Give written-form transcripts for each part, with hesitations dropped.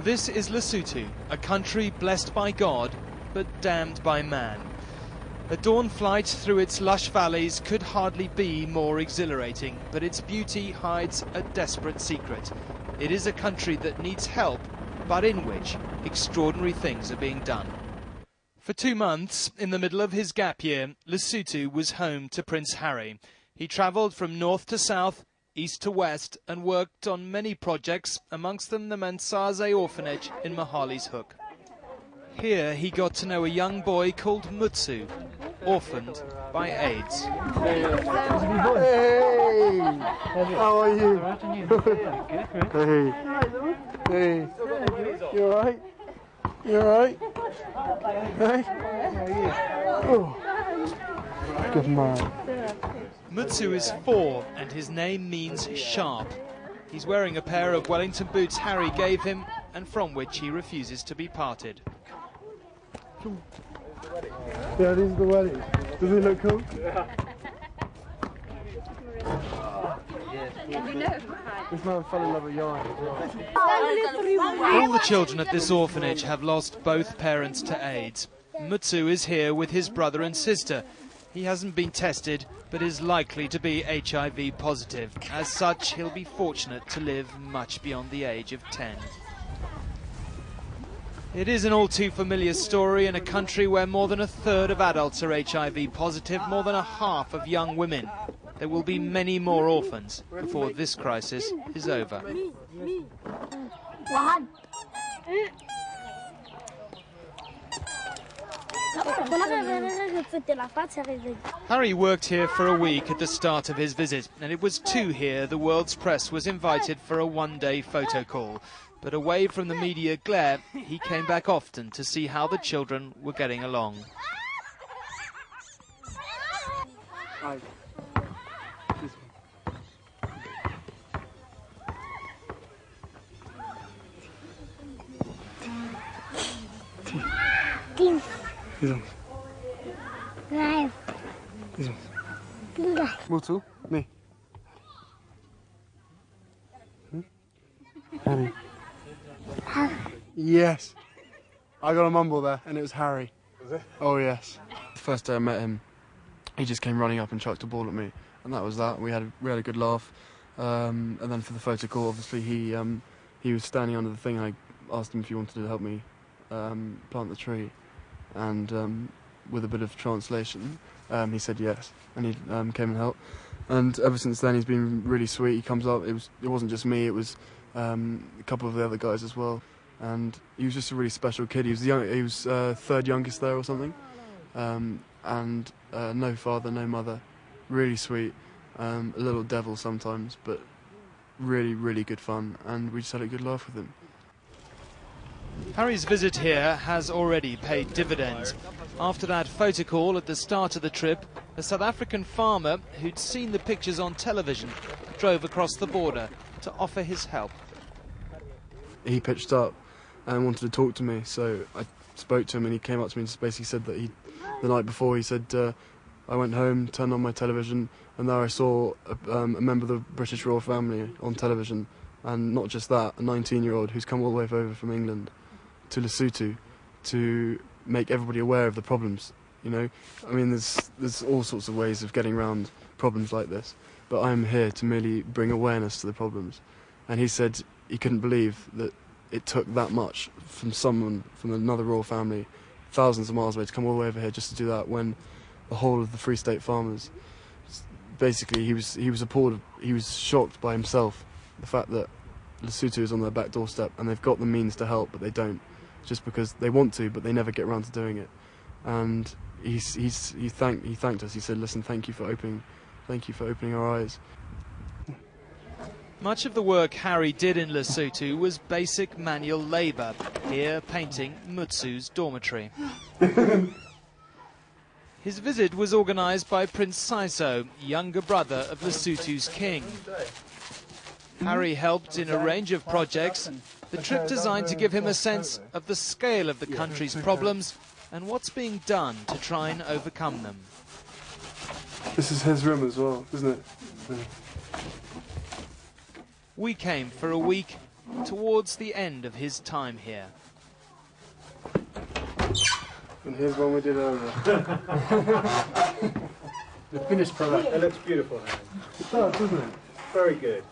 This is Lesotho, a country blessed by God, but damned by man. A dawn flight through its lush valleys could hardly be more exhilarating, but its beauty hides a desperate secret. It is a country that needs help, but in which extraordinary things are being done. For 2 months, in the middle of his gap year, Lesotho was home to Prince Harry. He travelled from north to south, east to west, and worked on many projects, amongst them the Mansaze orphanage in Mahali's Hook. Here he got to know a young boy called Mutsu, orphaned by AIDS. Hey! How are you? Hey! Hey! You alright? You alright? Hey? Oh. Good man. Mutsu is 4 and his name means sharp. He's wearing a pair of Wellington boots Harry gave him and from which he refuses to be parted. Yeah, these are the wellies. Does it look cool? This man fell in love with yarn as well. All the children at this orphanage have lost both parents to AIDS. Mutsu is here with his brother and sister. He hasn't been tested, but is likely to be HIV positive. As such, he'll be fortunate to live much beyond the age of 10. It is an all too familiar story in a country where more than 1/3 of adults are HIV positive, more than 1/2 of young women. There will be many more orphans before this crisis is over. Harry worked here for a week at the start of his visit, and it was to here the world's press was invited for a one-day photo call. But away from the media glare, he came back often to see how the children were getting along. Mutsu, me. Harry. Yes. I got a mumble there, and it was Harry. Was it? Oh, yes. The first day I met him, he just came running up and chucked a ball at me, and that was that. We had a good laugh. And then for the photo call, obviously, he was standing under the thing. I asked him if he wanted to help me plant the tree, and with a bit of translation, he said yes, and he came and helped. And ever since then, he's been really sweet. He comes up. It wasn't just me. It was a couple of the other guys as well, and he was just a really special kid. He was third youngest there or something, and no father, no mother, really sweet, a little devil sometimes, but really good fun, and we just had a good laugh with him. Harry's visit here has already paid dividends. After that photo call at the start of the trip, a South African farmer who'd seen the pictures on television drove across the border to offer his help. He pitched up and wanted to talk to me, so I spoke to him, and he came up to me and just basically said that the night before, he said, I went home, turned on my television, and there I saw a member of the British royal family on television, and not just that, a 19-year-old who's come all the way over from England to Lesotho to make everybody aware of the problems, you know. I mean, there's all sorts of ways of getting around problems like this, but I'm here to merely bring awareness to the problems. And he said he couldn't believe that it took that much from someone from another royal family, thousands of miles away, to come all the way over here just to do that, when the whole of the Free State farmers, basically he was appalled, he was shocked by himself, the fact that Lesotho is on their back doorstep and they've got the means to help, but they don't, just because they want to, but they never get around to doing it. And he thanked us. He said, "Listen, thank you for opening our eyes." Much of the work Harry did in Lesotho was basic manual labour, here painting Mutsu's dormitory. His visit was organised by Prince Saiso, younger brother of Lesotho's king. Harry helped in a range of projects, the trip designed to give him a sense of the scale of the country's problems and what's being done to try and overcome them. This is his room as well, isn't it? Yeah. We came for a week towards the end of his time here. And here's one we did earlier. The finished product. It looks beautiful, Harry. It does, doesn't it? Very good.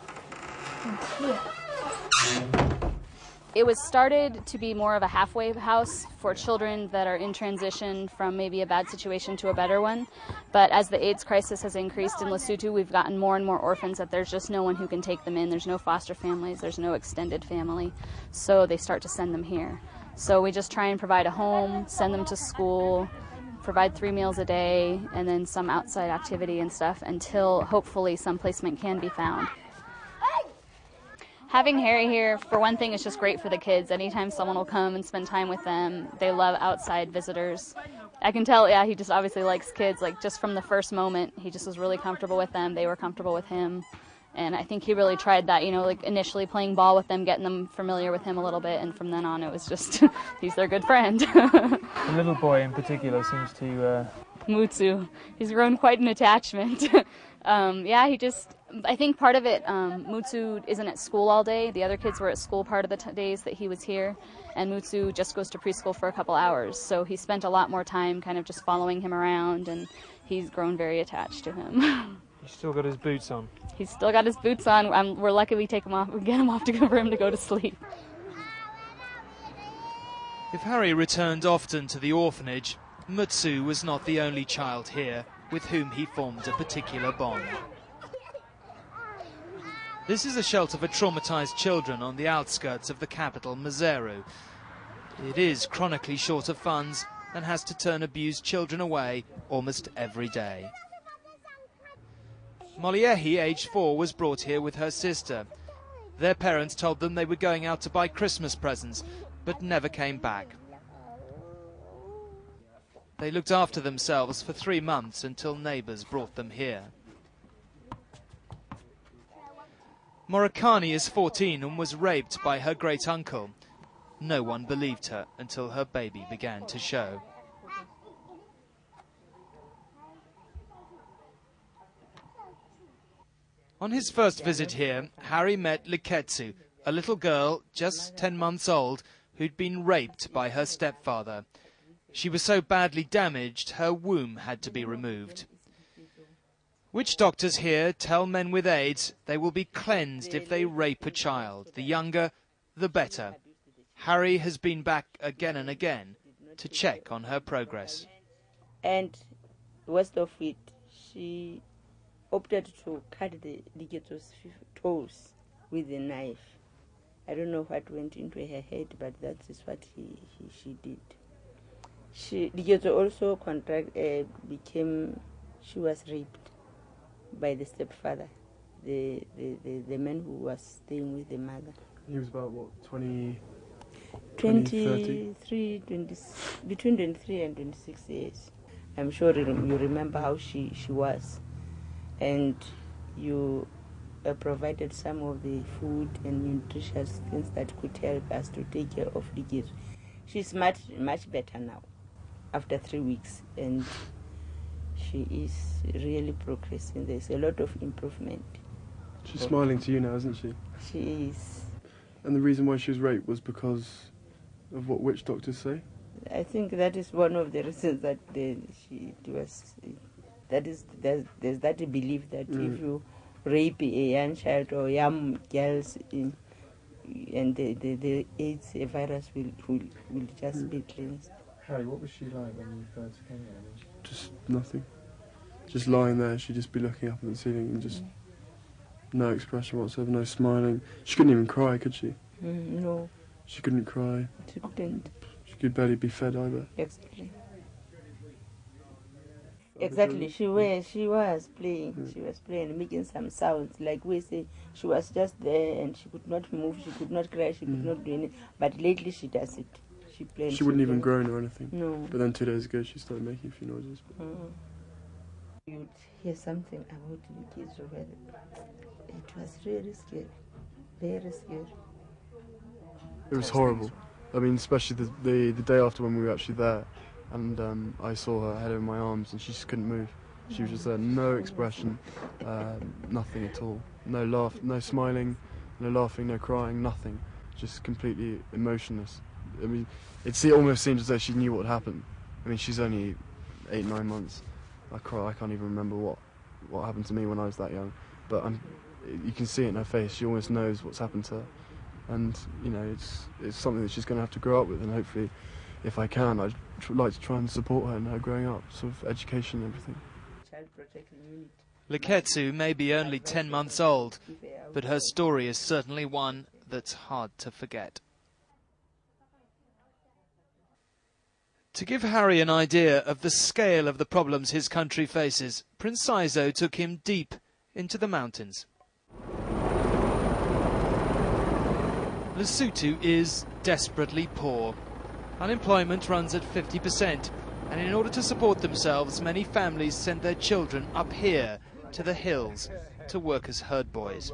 It was started to be more of a halfway house for children that are in transition from maybe a bad situation to a better one. But as the AIDS crisis has increased in Lesotho, we've gotten more and more orphans that there's just no one who can take them in. There's no foster families, there's no extended family. So they start to send them here. So we just try and provide a home, send them to school, provide 3 meals a day, and then some outside activity and stuff until hopefully some placement can be found. Having Harry here, for one thing, is just great for the kids. Anytime someone will come and spend time with them, they love outside visitors. I can tell, yeah, he just obviously likes kids. Like, just from the first moment, he just was really comfortable with them. They were comfortable with him. And I think he really tried that, you know, like initially playing ball with them, getting them familiar with him a little bit, and from then on it was just, he's their good friend. The little boy in particular seems to... Mutsu. He's grown quite an attachment. Yeah, I think part of it, Mutsu isn't at school all day. The other kids were at school part of the days that he was here, and Mutsu just goes to preschool for a couple hours. So he spent a lot more time kind of just following him around, and he's grown very attached to him. He's still got his boots on. He's still got his boots on. We're lucky we take him off. We get him off for him to go to sleep. If Harry returned often to the orphanage, Mutsu was not the only child here with whom he formed a particular bond. This is a shelter for traumatized children on the outskirts of the capital, Maseru. It is chronically short of funds and has to turn abused children away almost every day. Moliehi, aged 4, was brought here with her sister. Their parents told them they were going out to buy Christmas presents, but never came back. They looked after themselves for 3 months until neighbours brought them here. Morakani is 14 and was raped by her great-uncle. No one believed her until her baby began to show. On his first visit here, Harry met Liketsu, a little girl just 10 months old who'd been raped by her stepfather. She was so badly damaged, her womb had to be removed. Witch doctors here tell men with AIDS they will be cleansed if they rape a child. The younger, the better. Harry has been back again and again to check on her progress. And worst of it, she opted to cut the Liketsu's toes with a knife. I don't know what went into her head, but that is what she did. Liketsu also she was raped by the stepfather, the man who was staying with the mother. He was about, what, 23, between 23 and 26 years. I'm sure you remember how she was. And you provided some of the food and nutritious things that could help us to take care of Liketsu. She's much better now, after 3 weeks, and she is really progressing. There's a lot of improvement. She's smiling to you now, isn't she? She is. And the reason why she was raped was because of what witch doctors say? I think that is one of the reasons that there's that belief that if you rape a young child or young girls and the AIDS virus will just be cleansed. Harry, what was she like when you first came here? Just nothing. Just lying there, she'd just be looking up at the ceiling and just no expression whatsoever, no smiling. She couldn't even cry, could she? No. She couldn't cry. She couldn't. She could barely be fed either. Exactly. Exactly. She was playing. She was playing, making some sounds. Like we say, she was just there and she could not move, she could not cry, she could not do anything. But lately she does it. She plays. She wouldn't even groan or anything. No. But then 2 days ago she started making a few noises. You'd hear something about the kids over there. It was really scary. Very scary. It was horrible. I mean, especially the day after when we were actually there, and I saw her, I had her in my arms, and she just couldn't move. She was just there, no expression, nothing at all. No laugh, no smiling, no laughing, no crying, nothing. just completely emotionless. I mean, it almost seems as though she knew what happened. I mean, she's only 8, 9 months. I can't even remember what happened to me when I was that young. But you can see it in her face. She almost knows what's happened to her, and you know, it's something that she's going to have to grow up with. And hopefully, if I can, I'd like to try and support her in her growing up, sort of education and everything. Child Protection Unit. Leketsu may be only 10 months old, but her story is certainly one that's hard to forget. To give Harry an idea of the scale of the problems his country faces, Prince Saizo took him deep into the mountains. Lesotho is desperately poor. Unemployment runs at 50%, and in order to support themselves, many families send their children up here to the hills to work as herd boys.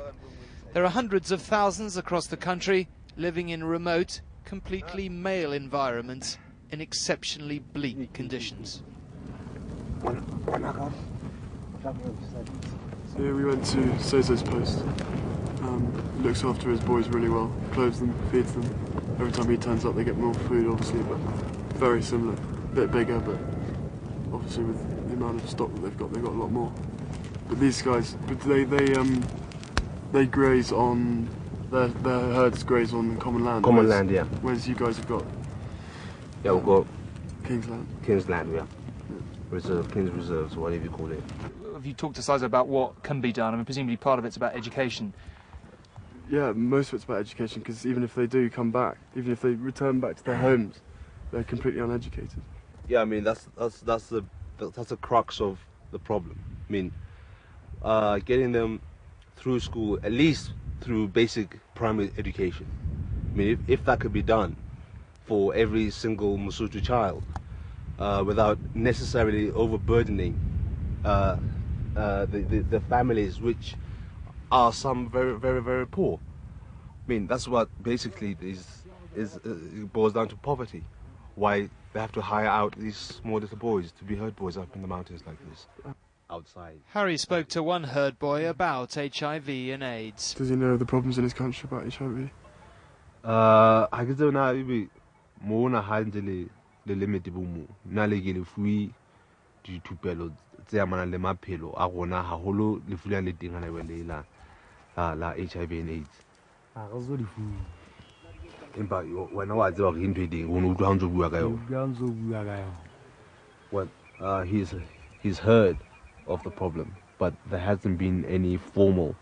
There are hundreds of thousands across the country living in remote, completely male environments in exceptionally bleak conditions. So yeah, we went to Saizo's post. Looks after his boys really well, clothes them, feeds them. Every time he turns up they get more food obviously, but very similar. A bit bigger, but obviously with the amount of stock that they've got a lot more. But these guys, they graze on, their herds graze on common land. Common land, yeah. Whereas you guys have got... Yeah, we've got King's land. King's land, yeah. Reserve, King's reserves, whatever you call it. Have you talked to Saizo about what can be done? I mean, presumably part of it's about education. Yeah, most of it's about education, because even if they do come back, even if they return back to their homes, they're completely uneducated. Yeah, I mean that's the crux of the problem. I mean, getting them through school, at least through basic primary education. I mean, if that could be done for every single Lesotho child, without necessarily overburdening the families, which are some very, very, very poor. I mean, that's what basically it boils down to poverty. Why they have to hire out these small little boys to be herd boys up in the mountains like this, outside. Harry spoke to one herd boy about HIV and AIDS. Does he know the problems in his country about HIV? I guess now maybe more na handle le limit bomo na le ke le fui dithupelo tse amana le maphelo a gona haholo le fulang le teng hana la HIV and AIDS. A go zo di fu. Empa wena wa tseba re ntwe ding o no utlwa ntse bua ka yo. Ga ntse bua ka yo. Well, he's heard of the problem, but there hasn't been any formal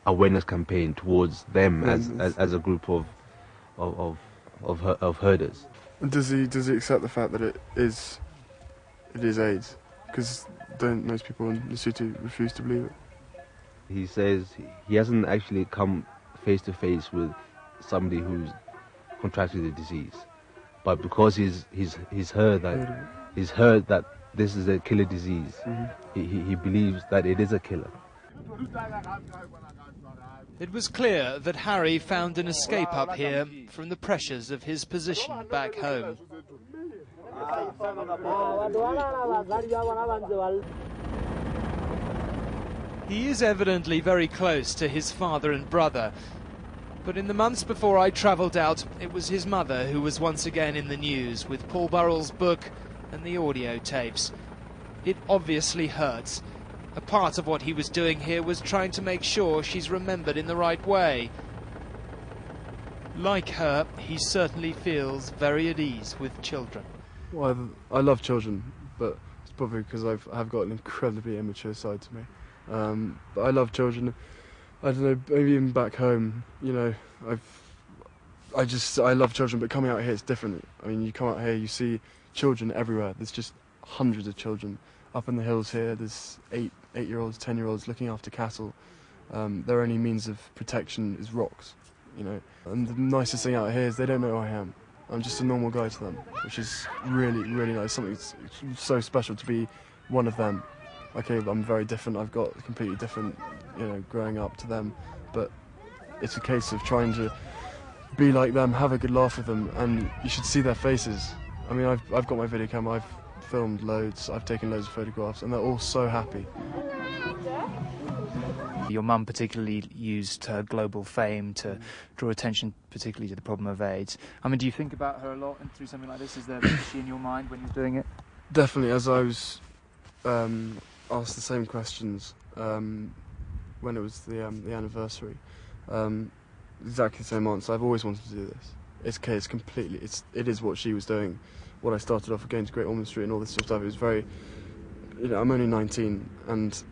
awareness campaign towards them as a group of herders. And does he accept the fact that it is AIDS? Because don't most people in Lesotho refuse to believe it? He says he hasn't actually come face to face with somebody who's contracted the disease, but because he's heard that this is a killer disease, he believes that it is a killer. It was clear that Harry found an escape up here from the pressures of his position back home. He is evidently very close to his father and brother, but in the months before I travelled out, it was his mother who was once again in the news with Paul Burrell's book and the audio tapes. It obviously hurts. A part of what he was doing here was trying to make sure she's remembered in the right way. Like her, he certainly feels very at ease with children. Well, I love children, but it's probably because I've got an incredibly immature side to me. But I love children. I don't know, maybe even back home, you know, I love children, but coming out here it's different. I mean, you come out here, you see children everywhere. There's just hundreds of children. Up in the hills here, there's 8-year-olds, 10-year-olds looking after cattle. Their only means of protection is rocks, you know. And the nicest thing out here is they don't know who I am. I'm just a normal guy to them, which is really, really nice. Something so special to be one of them. Okay, I'm very different. I've got completely different, you know, growing up to them. But it's a case of trying to be like them, have a good laugh with them, and you should see their faces. I mean, I've got my video camera. I've filmed loads. I've taken loads of photographs, and they're all so happy. Your mum particularly used her global fame to draw attention particularly to the problem of AIDS. I mean, do you think about her a lot and through something like this? Is she in your mind when you're doing it? Definitely, as I was asked the same questions when it was the anniversary, exactly the same answer. I've always wanted to do this. It's okay. It is what she was doing. What I started off with, going to Great Ormond Street and all this sort of stuff. It was very, I'm only 19, and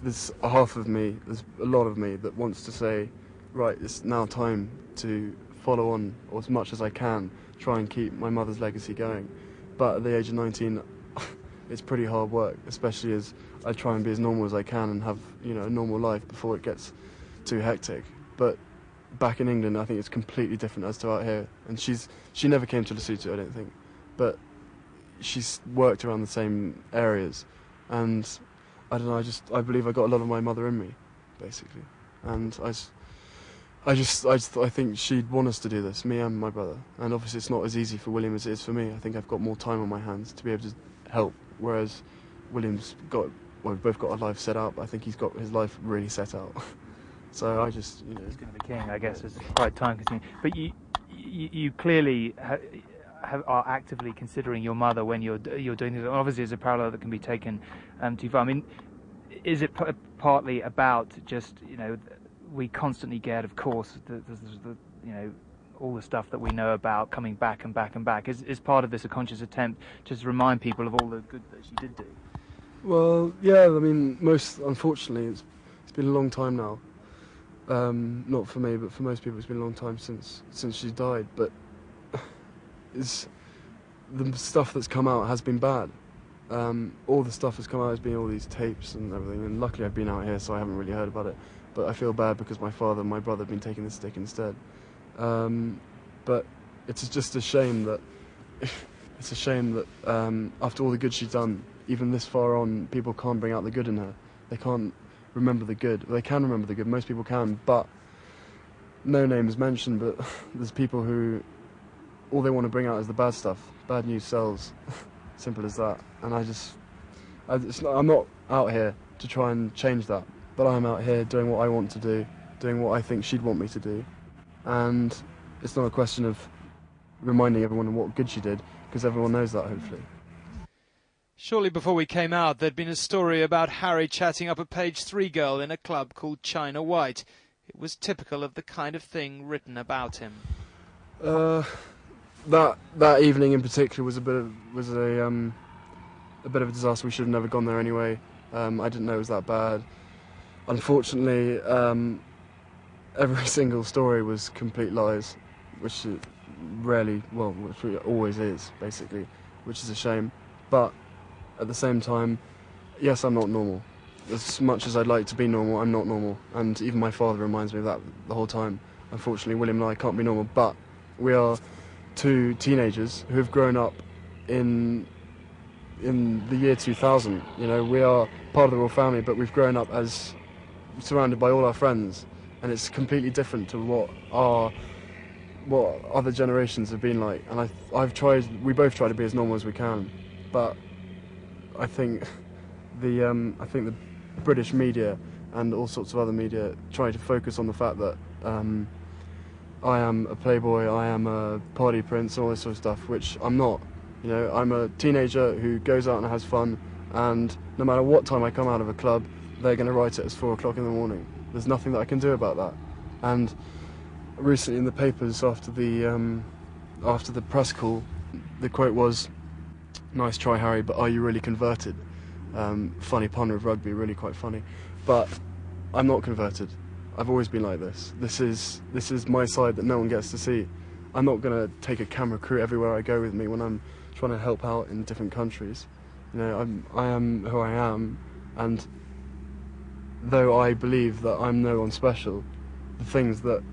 there's a half of me, there's a lot of me that wants to say, right, it's now time to follow on, or as much as I can, try and keep my mother's legacy going. But at the age of 19, it's pretty hard work, especially as I try and be as normal as I can and have, a normal life before it gets too hectic. But back in England, I think it's completely different as to out here. And she never came to Lesotho, I don't think, but she's worked around the same areas, and I don't know. I believe I got a lot of my mother in me, basically, and I think she'd want us to do this, me and my brother. And obviously, it's not as easy for William as it is for me. I think I've got more time on my hands to be able to help, whereas William's we've both got our life set up. I think he's got his life really set out. So I just, He's going to be king, I guess. It's quite time-consuming. But you clearly are actively considering your mother when you're doing this. Obviously, it's a parallel that can be taken too far. I mean, is it partly about just, we constantly get, of course, all the stuff that we know about coming back and back and back. Is part of this a conscious attempt just to remind people of all the good that she did do? Well, yeah. I mean, unfortunately, it's been a long time now. Not for me, but for most people, it's been a long time since she died. But the stuff that's come out has been bad. All the stuff that's come out has been all these tapes and everything. And luckily, I've been out here, so I haven't really heard about it. But I feel bad because my father and my brother have been taking the stick instead. But it's just a shame that after all the good she's done, even this far on, people can't bring out the good in her. They can't remember the good. They can remember the good. Most people can, but no name is mentioned. But there's people who all they want to bring out is the bad stuff. Bad news sells. Simple as that. And I'm not out here to try and change that. But I'm out here doing what I want to do, doing what I think she'd want me to do. And it's not a question of reminding everyone of what good she did, because everyone knows that, hopefully. Shortly before we came out, there'd been a story about Harry chatting up a page 3 girl in a club called China White. It was typical of the kind of thing written about him. That evening in particular was a bit of a disaster. We should have never gone there anyway. I didn't know it was that bad. Unfortunately, every single story was complete lies, which it always is, basically, which is a shame. But at the same time, yes, I'm not normal. As much as I'd like to be normal, I'm not normal. And even my father reminds me of that the whole time. Unfortunately, William and I can't be normal, but we are two teenagers who have grown up in the year 2000. We are part of the royal family, but we've grown up as surrounded by all our friends, and it's completely different to what other generations have been like. And we both try to be as normal as we can, but I think the British media and all sorts of other media try to focus on the fact that I am a playboy, I am a party prince, all this sort of stuff, which I'm not. I'm a teenager who goes out and has fun, and no matter what time I come out of a club, they're going to write it as 4 o'clock in the morning. There's nothing that I can do about that. And recently in the papers after the press call, the quote was, "Nice try, Harry, but are you really converted?" Funny pun with rugby, really quite funny. But I'm not converted. I've always been like this. This is my side that no one gets to see. I'm not going to take a camera crew everywhere I go with me when I'm trying to help out in different countries. I am who I am, and though I believe that I'm no one special, the things that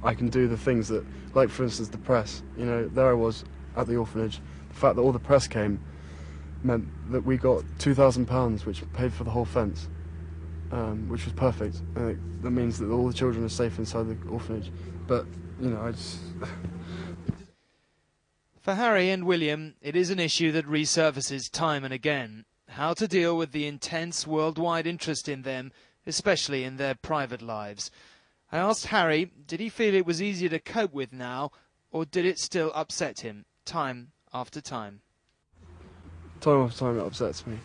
I can do, the things that, like for instance the press, there I was at the orphanage. The fact that all the press came meant that we got £2,000, which paid for the whole fence, which was perfect. That means that all the children are safe inside the orphanage. But I just For Harry and William, it is an issue that resurfaces time and again. How to deal with the intense worldwide interest in them especially in their private lives. I asked Harry, did he feel it was easier to cope with now, or did it still upset him, time after time? Time after time it upsets me,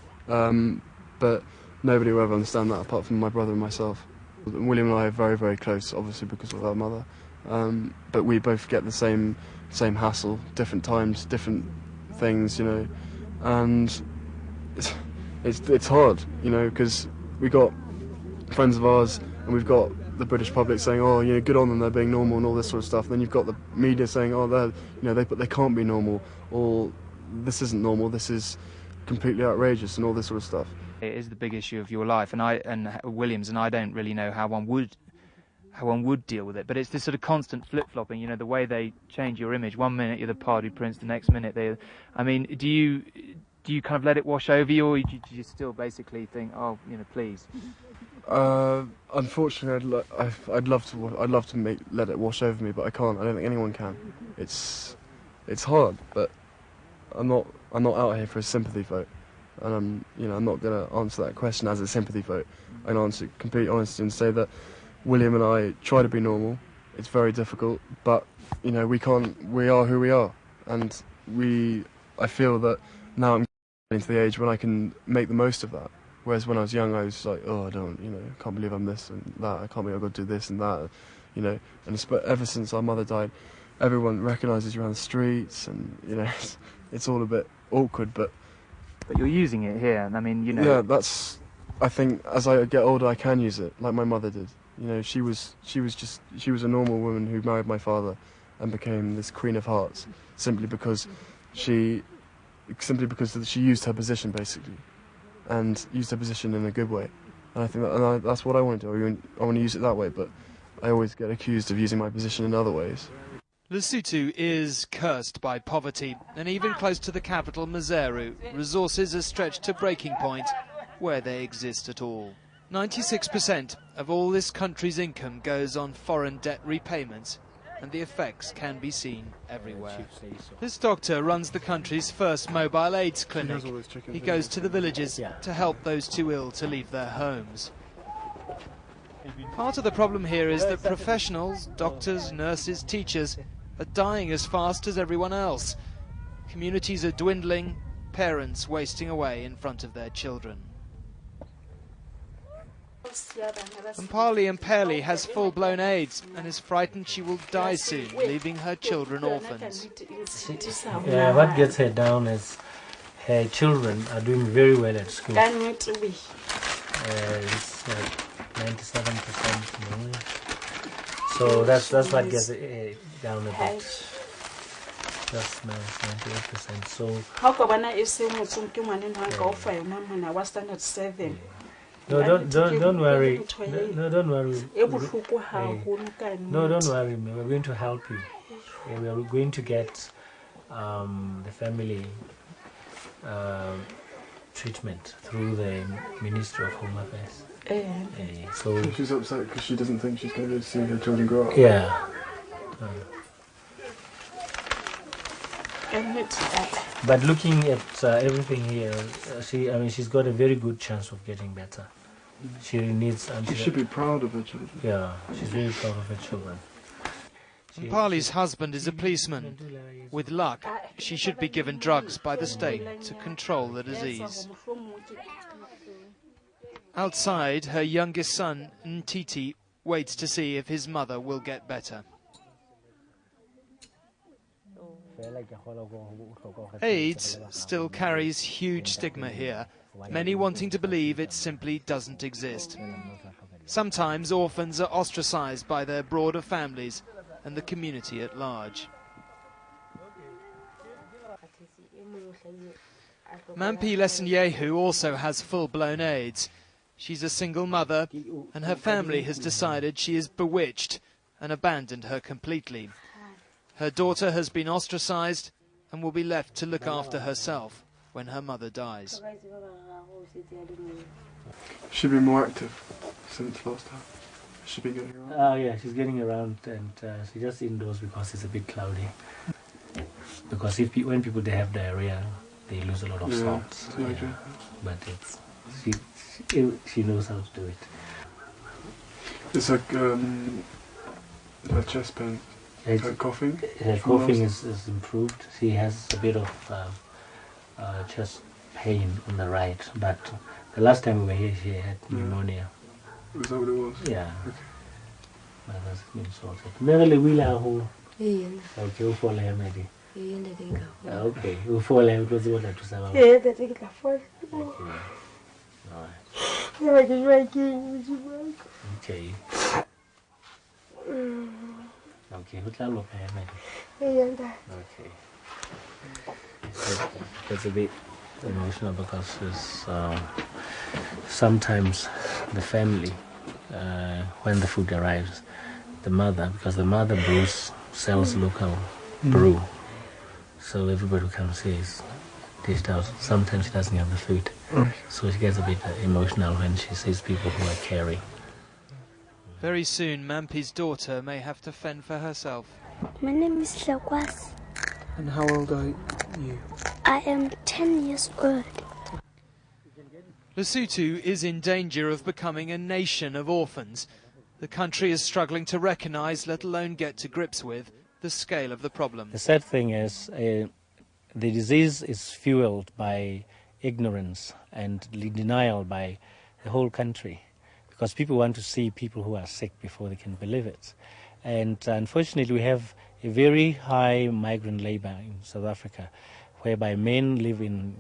but nobody will ever understand that apart from my brother and myself. William and I are very, very close, obviously because of our mother, but we both get the same hassle, different times, different things, you know, and it's hard, you know, because we got friends of ours and we've got the British public saying, oh, you know, good on them, they're being normal and all this sort of stuff. And then you've got the media saying, oh, they're, you know, they can't be normal, or this isn't normal, this is completely outrageous, and all this sort of stuff. It is the big issue of your life, and Williams, and I don't really know how one would deal with it. But it's this sort of constant flip-flopping, you know, the way they change your image. One minute you're the party prince, the next minute they. I mean, do you kind of let it wash over you, or do you still basically think, oh, you know, please? Unfortunately, I'd love to let it wash over me, but I can't. I don't think anyone can. It's hard, but I'm not out here for a sympathy vote, and I'm not going to answer that question as a sympathy vote. I can answer it complete honesty and say that William and I try to be normal. It's very difficult, but you know, we can't. We are who we are, and I feel that now I'm getting to the age when I can make the most of that. Whereas when I was young, I was like, oh, I can't believe I'm this and that. I can't believe I've got to do this and that, you know. And ever since our mother died, everyone recognises you around the streets, and you know, it's all a bit awkward. But you're using it here, and I mean, you know. Yeah, I think as I get older, I can use it like my mother did. You know, she was a normal woman who married my father, and became this Queen of Hearts simply because she used her position basically. And used her position in a good way, and I think that's what I want to do. I want to use it that way, but I always get accused of using my position in other ways. Lesotho is cursed by poverty, and even close to the capital, Maseru, resources are stretched to breaking point, where they exist at all. 96% of all this country's income goes on foreign debt repayments, and the effects can be seen everywhere. This doctor runs the country's first mobile AIDS clinic. He goes to the villages to help those too ill to leave their homes. Part of the problem here is that professionals, doctors, nurses, teachers, are dying as fast as everyone else. Communities are dwindling, parents wasting away in front of their children. Mpali has full-blown AIDS and is frightened she will die soon, leaving her children orphans. Yeah, what gets her down is her children are doing very well at school. It's 97%. So that's what gets it down a bit. That's 98%. So. Standard 7. No, don't worry. No, don't worry. No, don't worry. We're going to help you. We are going to get the family treatment through the Ministry of Home Affairs. So she's upset because she doesn't think she's going to see her children grow up. Yeah. But looking at everything here, she's got a very good chance of getting better. She needs. She should be proud of her children. Yeah, she's very proud of her children. Mpali's husband is a policeman. With luck, she should be given drugs by the state to control the disease. Outside, her youngest son, Ntiti, waits to see if his mother will get better. AIDS still carries huge stigma here, many wanting to believe it simply doesn't exist. Sometimes orphans are ostracized by their broader families and the community at large. Mampi Lesenyehu also has full-blown AIDS. She's a single mother, and her family has decided she is bewitched and abandoned her completely. Her daughter has been ostracized and will be left to look after herself when her mother dies. She's been more active since last time. She's been getting around. Yeah, she's getting around, and she's just indoors because it's a bit cloudy. Because when people have diarrhea, they lose a lot of salt. Yeah. But she knows how to do it. It's like her chest pain. Her coughing. Her coughing is improved. She has a bit of chest pain on the right, but the last time we were here, she had pneumonia. Was that what it was? Yeah. Okay. But that's been sorted. Merely we are who. Okay, we'll follow him maybe. Okay, we'll follow him because we want to survive. Alright. Okay. Okay, who's that look at maybe? Okay. It's a bit emotional because it's, sometimes the family, when the food arrives, the mother, because the mother sells local brew, so everybody who comes here is dished out. Sometimes she doesn't have the food, so she gets a bit emotional when she sees people who are caring. Very soon, Mampi's daughter may have to fend for herself. My name is Shakwas. And how old are you? I am 10 years old. Lesotho is in danger of becoming a nation of orphans. The country is struggling to recognise, let alone get to grips with, the scale of the problem. The sad thing is the disease is fueled by ignorance and denial by the whole country, because people want to see people who are sick before they can believe it. And unfortunately, we have a very high migrant labour in South Africa, whereby men live in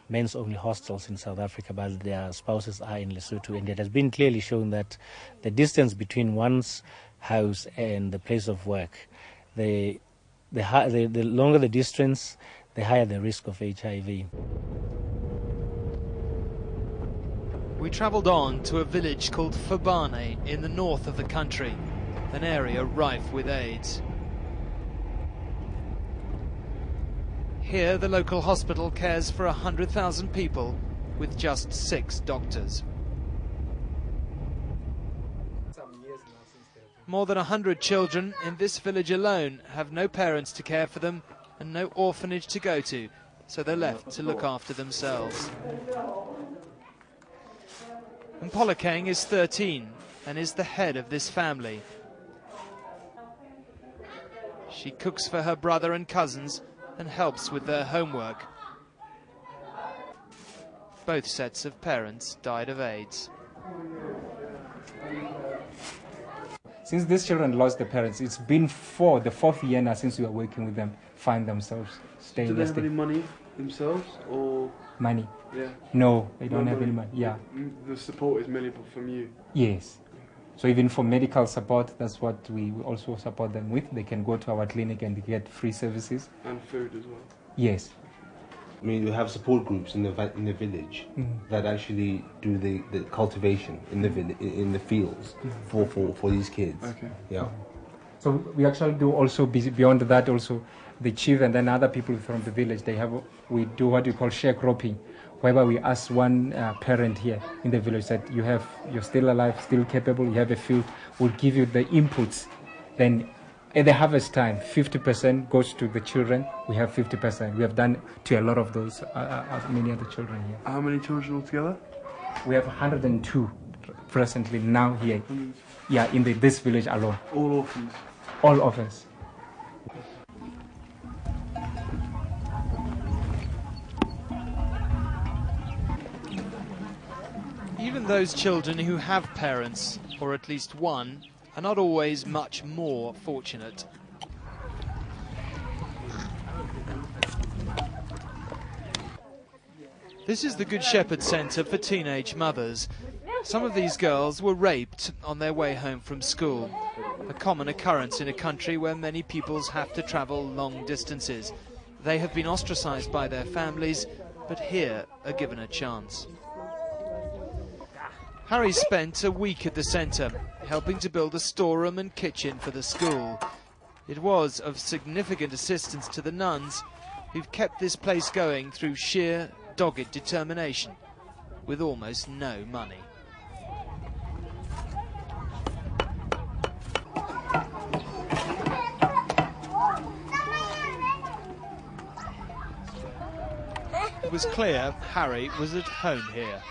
men's only hostels in South Africa, but their spouses are in Lesotho. And it has been clearly shown that the distance between one's house and the place of work, the longer the distance, the higher the risk of HIV. We travelled on to a village called Fabane in the north of the country, an area rife with AIDS. Here, the local hospital cares for 100,000 people with just 6 doctors. More than 100 children in this village alone have no parents to care for them and no orphanage to go to, so they're left to look after themselves. Mpolokeng is 13 and is the head of this family. She cooks for her brother and cousins and helps with their homework. Both sets of parents died of AIDS. Since these children lost their parents, it's been the fourth year now since we are working with them, find themselves staying. Do they have any money themselves, or money? Yeah. No, they don't have any money. Yeah. The support is mainly from you. Yes. So even for medical support, that's what we also support them with. They can go to our clinic and get free services. And food as well. Yes. I mean, you have support groups in the village that actually do the cultivation in the fields for these kids. Okay. Yeah. So we actually do also beyond that also the chief and then other people from the village. We do what we call sharecropping, whereby we ask one parent here in the village that you're still alive, still capable, you have a field, we'll give you the inputs. Then at the harvest time, 50% goes to the children. We have 50%. We have done to a lot of those, many other children here. How many children altogether? We have 102 presently now here. Yeah, in this village alone. All orphans? All orphans. Even those children who have parents, or at least one, are not always much more fortunate. This is the Good Shepherd Centre for teenage mothers. Some of these girls were raped on their way home from school, a common occurrence in a country where many pupils have to travel long distances. They have been ostracised by their families, but here are given a chance. Harry spent a week at the centre, helping to build a storeroom and kitchen for the school. It was of significant assistance to the nuns, who've kept this place going through sheer, dogged determination, with almost no money. It was clear Harry was at home here.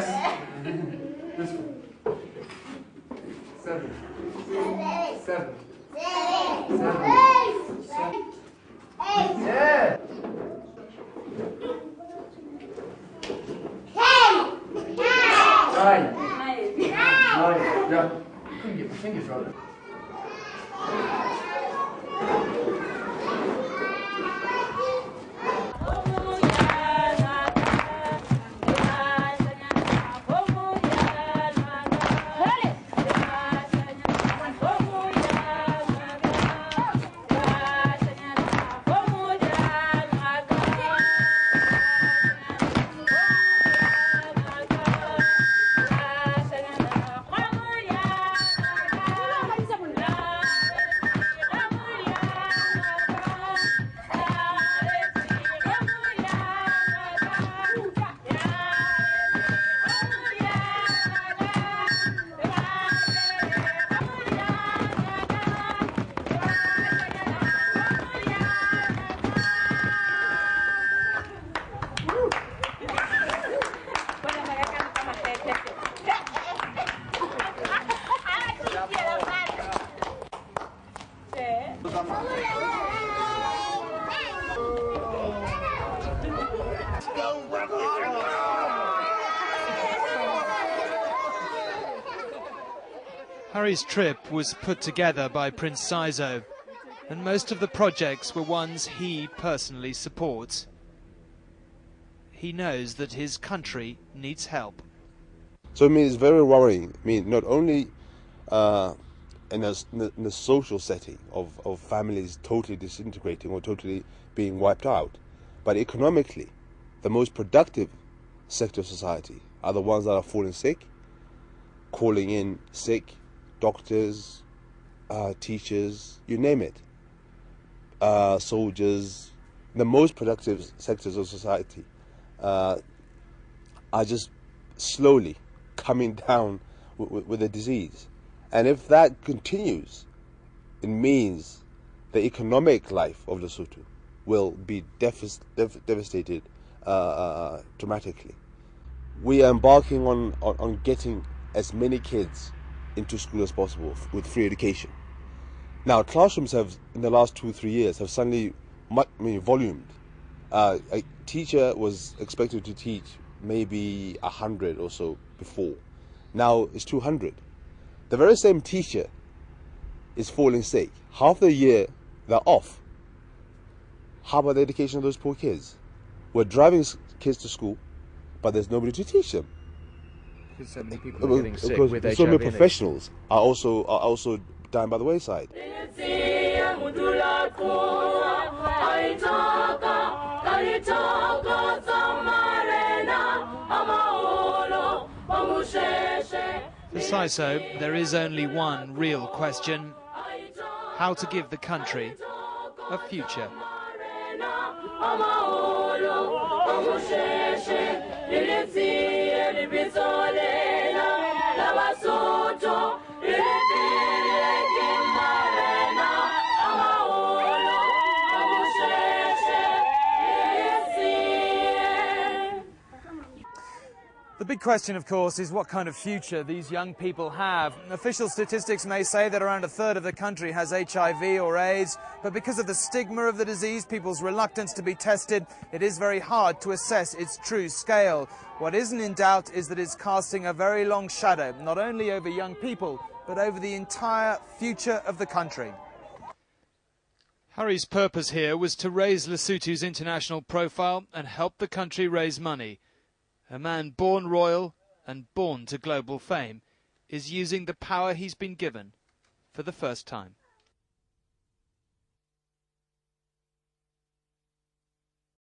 This one. 7. 7. 7. Yeah. 9. 9. Yeah. Couldn't get my fingers right. Harry's trip was put together by Prince Saizo, and most of the projects were ones he personally supports. He knows that his country needs help. So I mean, it's very worrying. I mean, not only in the social setting of families totally disintegrating or totally being wiped out, but economically, the most productive sector of society are the ones that are falling sick, calling in sick, doctors, teachers, you name it, soldiers. The most productive sectors of society are just slowly coming down with the disease. And if that continues, it means the economic life of Lesotho will be devastated dramatically. We are embarking on getting as many kids into school as possible with free education. Now, classrooms have, in the last 2-3 years, have suddenly volumed. A teacher was expected to teach maybe 100 or so before. Now it's 200. The very same teacher is falling sick. Half the year they're off. How about the education of those poor kids? We're driving kids to school, but there's nobody to teach them. Because so many people are getting sick with HIV. So many professionals are also dying by the wayside. For Saizo, there is only one real question: how to give the country a future. The big question, of course, is what kind of future these young people have. Official statistics may say that around 1/3 of the country has HIV or AIDS, but because of the stigma of the disease, people's reluctance to be tested, it is very hard to assess its true scale. What isn't in doubt is that it's casting a very long shadow, not only over young people, but over the entire future of the country. Harry's purpose here was to raise Lesotho's international profile and help the country raise money. A man born royal and born to global fame is using the power he's been given for the first time.